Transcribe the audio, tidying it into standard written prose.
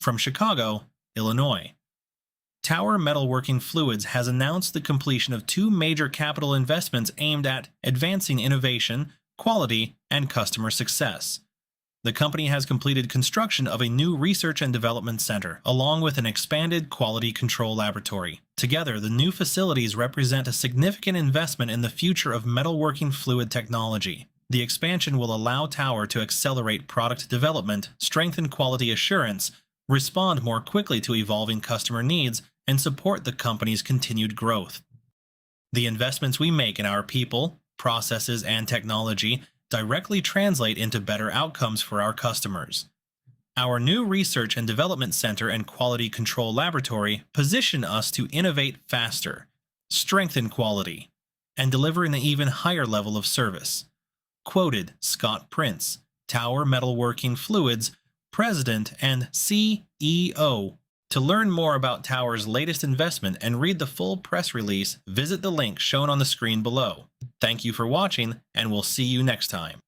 from Chicago, Illinois. Tower Metalworking Fluids has announced the completion of two major capital investments aimed at advancing innovation, quality, and customer success. The company has completed construction of a new research and development center, along with an expanded quality control laboratory. Together, the new facilities represent a significant investment in the future of metalworking fluid technology. The expansion will allow Tower to accelerate product development, strengthen quality assurance, respond more quickly to evolving customer needs, and support the company's continued growth. The investments we make in our people, processes, and technology directly translate into better outcomes for our customers. Our new Research and Development Center and Quality Control Laboratory position us to innovate faster, strengthen quality, and deliver an even higher level of service. Quoted Scott Prince, Tower Metalworking Fluids, President and CEO. To learn more about Tower's latest investment and read the full press release, visit the link shown on the screen below. Thank you for watching, and we'll see you next time.